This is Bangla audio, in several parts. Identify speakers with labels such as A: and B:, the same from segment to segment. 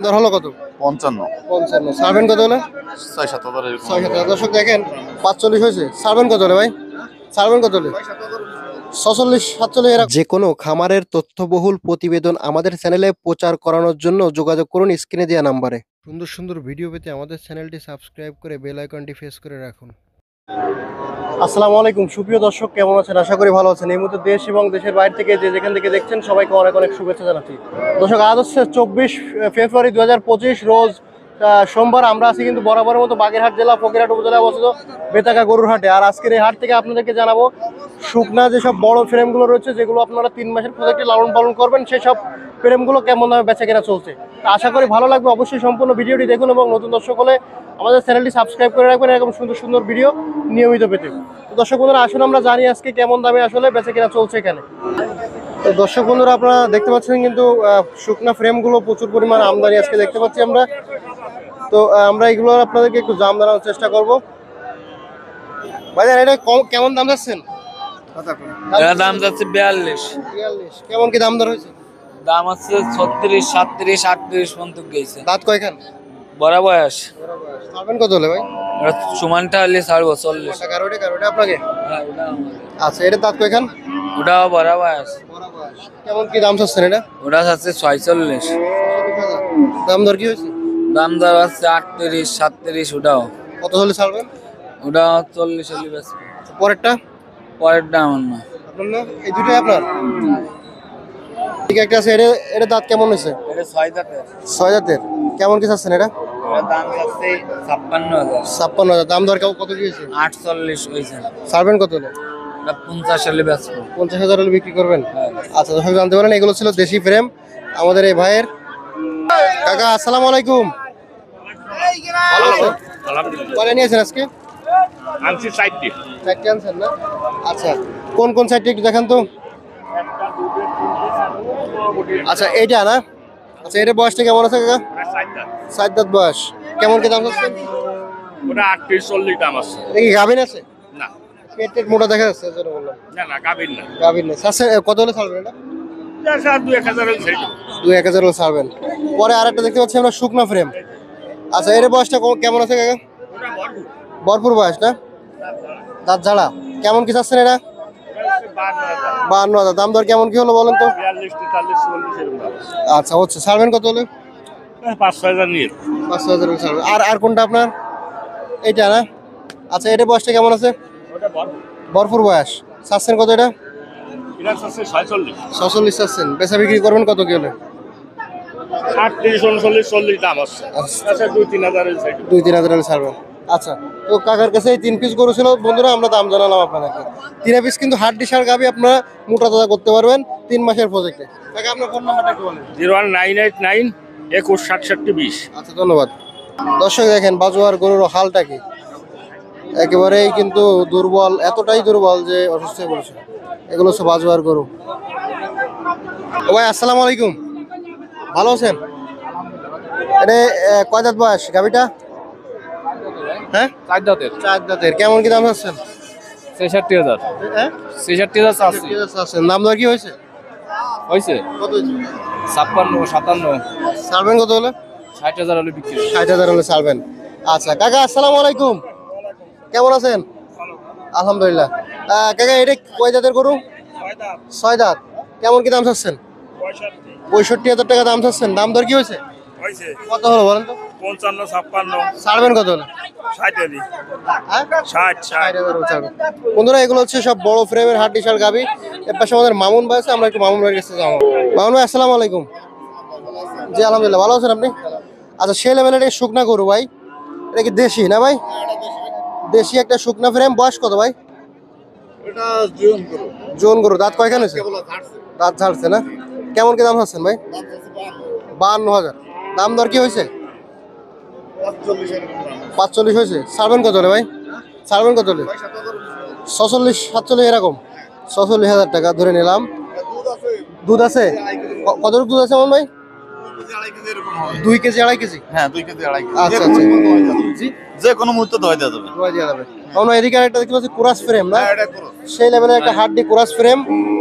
A: দর হলো কত? 55 সার্ভেন কত হলে? 6-7 দর্শক দেখেন 45 হয়েছে। সার্ভেন কত হলে ভাই? সার্ভেন কত হলে? 46-47 এরকম। যে কোনো খামারের তথ্যবহুল প্রতিবেদন আমাদের চ্যানেলে প্রচার করানোর জন্য যোগাযোগ করুন স্ক্রিনে দেওয়া নাম্বারে। সুন্দর সুন্দর ভিডিও পেতে আমাদের চ্যানেলটি সাবস্ক্রাইব করে বেল আইকনটি প্রেস করে রাখুন। আসসালামু আলাইকুম সুপ্রিয় দর্শক, কেমন আছেন? আশা করি ভালো আছেন। এই মুহূর্তে দেশ এবং দেশের বাইরে থেকে যে যেখান থেকে দেখছেন সবাইকে অনেক অনেক শুভেচ্ছা জানাচ্ছি। দর্শক আজ হচ্ছে 24 ফেব্রুয়ারি 2025 রোজ সোমবার। আমরা আছি কিন্তু বরাবরের মতো বাগেরহাট জেলা ফকিরহাট উপজেলায় অবস্থিত বেতাকা গরুর হাটে। আর আজকের এই হাট থেকে আপনাদেরকে জানাবো শুকনা যেসব বড় ফ্রেমগুলো রয়েছে, যেগুলো আপনারা 3 মাসের প্রজেক্টে লালন পালন করবেন, সেই সব ফ্রেমগুলো কেমন দামে বেচা কেনা চলছে। আশা করি ভালো লাগবে। অবশ্যই সম্পূর্ণ ভিডিওটি দেখুন এবং নতুন দর্শক হলে আমাদের চ্যানেলটি সাবস্ক্রাইব করে রাখবেন এরকম সুন্দর সুন্দর ভিডিও নিয়মিত পেতে। তো দর্শক বন্ধুরা আসুন আমরা জানি আজকে কেমন দামে আসলে বেচা কেনা চলছে এখানে। তো দর্শক বন্ধুরা আপনারা দেখতে পাচ্ছেন কিন্তু শুকনা ফ্রেমগুলো প্রচুর পরিমাণ আমদানি আজকে দেখতে পাচ্ছি আমরা। তো আমরা এগুলো আপনাদেরকে একটু দাম জানানোর চেষ্টা করবো। ভাইজান এটা কেমন দাম যাচ্ছেন?
B: দাম যাচ্ছে 42।
A: কেমন কি দাম দর হয়েছে?
B: দাম আছে 36, 37, 38 পর্যন্ত গেছে।
A: দাঁত কয়খান?
B: বড় বয়স।
A: ছাড়বেন কত হলে ভাই?
B: সমানটা হলে ছাড়বো 40।
A: কারোটা আপনাকে?
B: হ্যাঁ, ওটা
A: আচ্ছা, এটা দাঁত কয়খান?
B: ওটাও বড় বয়স।
A: কেমন কি দাম চাচ্ছেন এটা?
B: ওটা যাচ্ছে 46।
A: দাম দর কি হয়েছে?
B: দাম দর আছে 38, 37। ওটাও
A: কত হলে ছাড়বেন?
B: ওটা 40 হলে বেশ।
A: পরেরটা?
B: পরেরটা আমার না।
A: আপনার না? এই দুটোই আপনার? ঠিক একটা আছে। এটা দাঁত কেমন হয়েছে?
B: এটা 6 দাঁতের।
A: 6 দাঁতের। কেমন কি চাচ্ছেন এটা?
B: এটার দাম যাচ্ছে 56,000।
A: 56,000। দাম দর কত কি হয়েছে?
B: 48 হয়েছে।
A: ছাড়বেন কত হলে?
B: এটা 50 হলে বেশ।
A: 50,000 হলে বিক্রি করবেন?
B: হ্যাঁ।
A: আচ্ছা দর্শক জানতে পারেন এগুলো ছিল দেশি ফ্রেম আমাদের এই ভাইয়ের। কাকা আসসালামু আলাইকুম। ভালো আছেন? কয়টা নিয়েছেন আজকে?
C: আনছি 4টি।
A: 4টি আনছেন না? আচ্ছা, কোন কোন 4টি একটু দেখান তো। আচ্ছা এইটা না? আচ্ছা এটার বয়সটা কেমন আছে কাকা? 4 দাঁত বয়স। কেমন কি দাম চাচ্ছেন?
C: ওটা 38-40 দাম আছে।
A: এটা কি গাভিন আছে?
C: না
A: পেট মোটা দেখা যাচ্ছে যেটা বললাম।
C: না গাবিন না।
A: গাভিন না। আচ্ছা কত হলে ছাড়বেন এটা?
C: 2-1000 হলে ছেড়ে দেব।
A: 2-1000 হলে ছাড়বেন। পরে আরেকটা দেখতে পাচ্ছি আমরা শুকনা ফ্রেম। আচ্ছা এর বয়সটা কেমন আছে কাকা?
C: ওটা ভরপুর।
A: ভরপুর বয়স না? দাঁত ঝাড়া। কেমন কি চাচ্ছেন এটা? 52,000। দাম দর কেমন কি হলো বলেন তো?
C: 42-43-40 এরকম দাম।
A: আচ্ছা হচ্ছে। ছাড়বেন কত হলে?
C: 5-6 নিয়ে।
A: 5,000 হলে ছাড়বেন। আর কোনটা আপনার? এইটা না? আচ্ছা এটার বয়সটা কেমন আছে?
C: ওটা ভরপুর।
A: ভরপুর বয়স। চাচ্ছেন কত এটা?
C: এটা আছে 46।
A: 46 চাচ্ছেন। বেচা বিক্রি করবেন কত কি হলে?
C: 38-39-40 দাম আছে। আচ্ছা 2-3000 হলে ছেড়ে দেব।
A: 2-3,000 হলে ছাড়বেন। আচ্ছা, তো কাকার কাছে এই 3 পিস গরু ছিল বন্ধুরা, আমরা দাম জানালাম আপনাদেরকে। 3 পিস কিন্তু হাড্ডি সার গাবি আপনারা মোটা তাজা করতে পারবেন 3 মাসের প্রজেক্টে। কাকা আপনার ফোন নাম্বারটা একটু বলেন।
C: 01989 21
A: আচ্ছা ধন্যবাদ। দর্শক দেখেন বাজুয়ার গরুর হালটা কি, একেবারেই কিন্তু দুর্বল, এতটাই দুর্বল যে অসুস্থ হয়ে পড়েছে। এগুলো হচ্ছে বাজুয়ার গরু। ও ভাই আসসালামু আলাইকুম, ভালো আছেন? এটা কয় দাঁত বয়স গাবিটা? হ্যাঁ
B: 4 দাঁতের।
A: 4 দাঁতের। কেমন কি দাম চাচ্ছেন?
B: 66,000।
A: হ্যাঁ
B: 66,000 আছে।
A: চাচ্ছেন। দাম দর কি হয়েছে?
B: হইছে
A: কত হয়েছে?
B: 56, 57।
A: ছাড়বেন কত হলে?
B: 60,000 হলে বিক্রি।
A: 60,000 হলে ছাড়বেন। আচ্ছা কাকা আসসালামু আলাইকুম, কেমন আছেন? আলহামদুলিল্লাহ। কাকা এটা কয় দাঁতের গরু? 6 দাঁত। কেমন কি দাম চাচ্ছেন? 65,000 টাকা দাম চাচ্ছেন। দাম দর কি হয়েছে? কত হলো বলেন তো?
C: 55-56
A: ছাড়বেন কত হলে?
C: 60
A: হ্যাঁ
C: 60
A: 60,000 ছাড়বেন। বন্ধুরা এগুলো হচ্ছে সব বড় ফ্রেমের হাড্ডি সার গাবি। এর পাশে আমাদের মামুন ভাই আছে, আমরা একটু মামুন ভাইয়ের কাছে যাবো। মামুন ভাই আসসালামু আলাইকুম। জি আলহামদুলিল্লাহ, ভালো আছেন আপনি? আচ্ছা সেই লেভেলের একটা শুকনা গরু ভাই, এটা কি দেশি না ভাই? দেশি একটা শুকনা ফ্রেম। বয়স কত ভাই?
C: এটা জীবন করো।
A: জোন গরু। দাঁত কয়খান হয়েছে? দাঁত ঝাড়ছে না? কেমন কি দাম চাচ্ছেন ভাই? 52,000। দাম দর কি হয়েছে? 45 হয়েছে। ছাড়বেন কত হলে ভাই? ছাড়বেন কত হলে? 46-47 এরকম। 46,000 টাকা ধরে নিলাম। দুধ আছে? কতটুকু দুধ আছে আমার ভাই? 2 কেজি 2.5 কেজি?
D: হ্যাঁ 2 কেজি 2.5 কেজি।
A: আচ্ছা আচ্ছা
D: জি যে কোনো মুহূর্তে ধোয়া দেওয়া যাবে।
A: দোয়া দেওয়া যাবে। আমরা এদিকে একটা দেখতে পাচ্ছি কুরাস ফ্রেম না?
D: হ্যাঁ এটা করো।
A: সেই লেভেলের একটা হাড্ডি কুরাস ফ্রেম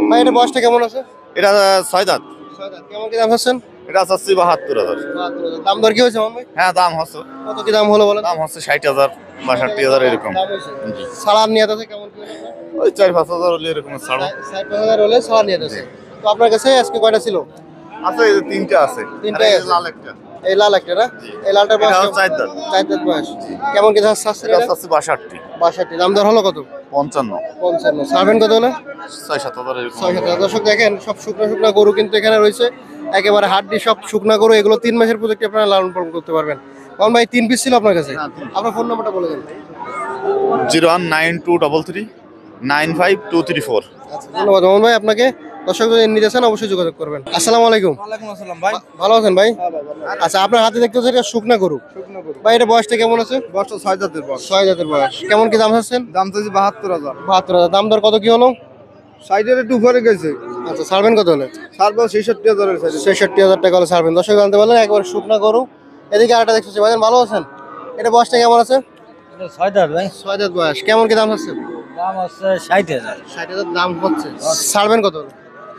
A: ভাই। এটা বয়সটা কেমন আছে?
D: এটা 6 দাঁত।
A: 6 দাঁত। কেমন কি দাম চাচ্ছেন?
D: এটা চাচ্ছি 72,000।
A: দাম দর কি হয়েছে মামা ভাই?
D: হ্যাঁ দাম হচ্ছে,
A: কত কি দাম হলো বলেন?
D: দাম হচ্ছে 60,000 বা 60,000 এরকম।
A: দাম হয়েছে। সালান নিয়ে আছে কেমন কি হলো?
D: ওই 4-5,000 হলে এরকম ছাড়ো।
A: 60,000 হলে সালান নিয়ে আছে। তো আপনার কাছে আজকে কয়টা ছিল?
D: আছে এই যে তিনটা আছে।
A: তিনটাই
D: আর এই
A: আছে।
D: লাল একটা।
A: এই লাল একটা না? এই লালটার বয়স
D: এটা
A: কেমন?
D: চার দাঁত।
A: চার দাঁত বয়স। কেমন কি চাচ্ছে
D: এটা
A: এটা?
D: চাচ্ছি 62।
A: 62 দাম দর হলো কত?
D: 55।
A: 55 ছাড়বেন কত হলে?
D: 6-7,000 এরকম।
A: 6,000 দর্শক দেখেন সব শুকনা শুকনা গরু কিন্তু এখানে রয়েছে, একেবারে হাড্ডি সব শুকনা গরু, এগুলো 3 মাসের প্রজেক্টে আপনারা লালন পালন করতে পারবেন। কারণ ভাই 3 পিস ছিল আপনার কাছে, আপনার ফোন নাম্বারটা বলে দেন।
D: 019233 95234।
A: আচ্ছা ধন্যবাদ মোহন ভাই আপনাকে। দর্শক যদি নিতে চান অবশ্যই যোগাযোগ করবেন। আসসালামু আলাইকুম।
B: ওয়ালাইকুম আসসালাম ভাই।
A: ভালো আছেন ভাই? আচ্ছা আপনার হাতে দেখতে হচ্ছে এটা শুকনা গরু ভাই, এটা বয়সটা কেমন আছে?
C: বয়সটা 6 জাতের বয়স।
A: 6 জাতের বয়স। কেমন কি দাম চাচ্ছেন?
C: দাম চাইছি 72,000।
A: 72,000 দাম দর কত কি হলো?
C: সাইডের একটু উপরে গেছে।
A: আচ্ছা ছাড়বেন কত হলে?
C: ছাড়বো 66,000 এর সাইডে।
A: 66,000 টাকা হলে ছাড়বেন। দর্শক জানতে পারলেন একবার শুকনা গরু। এদিকে আরেকটা দেখতেছি ভাই, ভালো আছেন? এটা বয়সটা কেমন আছে?
B: 6 দাঁত ভাই।
A: 6 জাত বয়স। কেমন কি দাম আছে?
B: দাম হচ্ছে 60,000।
A: 60,000 দাম হচ্ছে। ছাড়বেন কত হলে?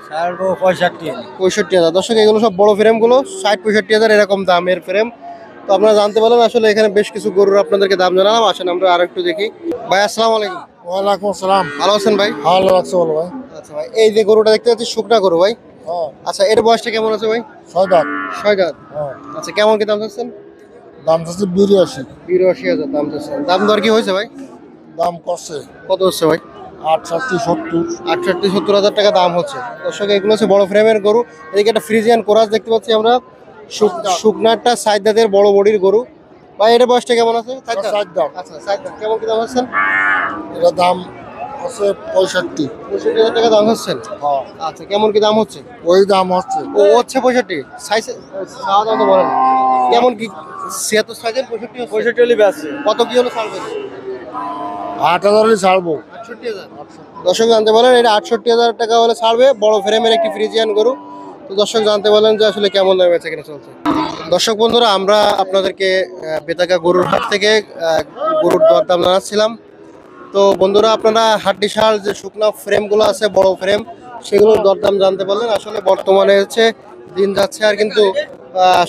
B: ছাড়বো 65।
A: 65,000। দর্শক এগুলো সব বড় ফ্রেম গুলো 60-65,000 এরকম দামের ফ্রেম। তো আপনারা জানতে পারলেন আসলে এখানে বেশ কিছু গরুর আপনাদেরকে দাম জানালাম। আসেন আমরা আরেকটু দেখি। ভাই আসসালামু আলাইকুম।
C: ওয়ালাইকুম আসসালাম।
A: ভালো আছেন ভাই?
C: ভালো লাগছে বলো ভাই।
A: আচ্ছা ভাই, এই যে গরুটা দেখতে পাচ্ছি শুকনা গরু ভাই।
C: হ্যাঁ,
A: আচ্ছা এর বয়সটা কেমন আছে ভাই?
C: 6 দাঁত।
A: 6 দাঁত।
C: হ্যাঁ,
A: আচ্ছা কেমন কি দাম চাচ্ছেন?
C: দাম চাইছি 82।
A: 82,000 দাম চাচ্ছেন। দাম দর কি হয়েছে ভাই?
C: দাম করছে
A: কত হচ্ছে ভাই?
C: 68, 70।
A: 68-70,000 টাকা দাম হচ্ছে। দর্শক এগুলো হচ্ছে বড় ফ্রেমের গরু। এদিকে একটা ফ্রিজিয়ান কোরাস দেখতে পাচ্ছি আমরা, শুকনাটা সাইড দাঁতের বড় বডির গরু। ভাই এর বয়সটা কেমন আছে?
C: 6 দাঁত।
A: আচ্ছা সাইড দাঁত। কেমন কি দাম হচ্ছেন?
C: এটা দাম আছে 65।
A: 65,000 টাকা দাম হচ্ছেন।
C: হ্যাঁ,
A: আচ্ছা কেমন কি দাম হচ্ছে?
C: ওই দাম হচ্ছে।
A: ও হচ্ছে 65 সাইজ, চাওয়া দাম তো বলেন কেমন কি? 76 সাইজের 65
B: 65 হলে বেচছে।
A: কত কি হলো ছাড়বেন?
C: 8,000 ছাড়বো।
A: 68,000। দর্শক জানতে পারেন এটা 68,000 টাকা হলে ছাড়বে, বড় ফ্রেমের একটি ফ্রিজিয়ান গরু। তো দর্শক জানতে পারলেন যে আসলে কেমন দামে বেচা কেনা চলছে। দর্শক বন্ধুরা আমরা আপনাদেরকে বেতাকা গরুর হাট থেকে গরুর দরদাম জানাচ্ছিলাম। তো বন্ধুরা আপনারা হাড্ডিসার যে শুকনা ফ্রেমগুলো আছে বড় ফ্রেম, সেগুলোর দরদাম জানতে পারলেন। আসলে বর্তমানে হচ্ছে দিন যাচ্ছে আর কিন্তু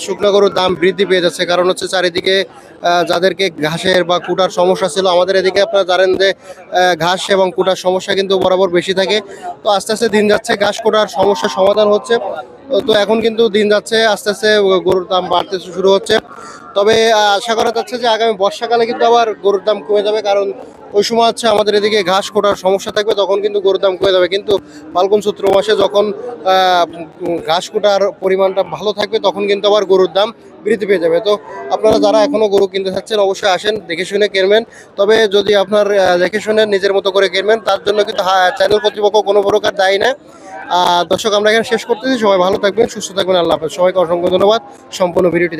A: শুকনা গরুর দাম বৃদ্ধি পেয়ে যাচ্ছে। কারণ হচ্ছে চারিদিকে যাদেরকে ঘাসের বা কুটার সমস্যা ছিল, আমাদের এদিকে আপনারা জানেন যে ঘাস এবং কুটার সমস্যা কিন্তু বরাবর বেশি থাকে। তো আস্তে আস্তে দিন যাচ্ছে ঘাস কুটার সমস্যার সমাধান হচ্ছে। তো এখন কিন্তু দিন যাচ্ছে আস্তে আস্তে গরুর দাম বাড়তে শুরু হচ্ছে। তবে আশা করা যাচ্ছে যে আগামী বর্ষাকালে কিন্তু আবার গরুর দাম কমে যাবে, কারণ ওই সময় হচ্ছে আমাদের এদিকে ঘাস কোটার সমস্যা থাকবে, তখন কিন্তু গরুর দাম কমে যাবে। কিন্তু ফাল্গুন চৈত্র মাসে যখন ঘাস কোটার পরিমাণটা ভালো থাকবে তখন কিন্তু আবার গরুর দাম বৃদ্ধি পেয়ে যাবে। তো আপনারা যারা এখনো গরু কিনতে চাচ্ছেন অবশ্যই আসেন, দেখে শুনে কিনবেন। তবে যদি আপনার দেখে শুনে নিজের মতো করে কিনবেন, তার জন্য কিন্তু চ্যানেল কর্তৃপক্ষ কোনো প্রকার দায়ী না। দর্শক আমরা এখানে শেষ করতেছি। সবাই ভালো থাকবেন, সুস্থ থাকবেন। আল্লাহ হাফেজ। সবাইকে অসংখ্য ধন্যবাদ সম্পূর্ণ ভিডিওটি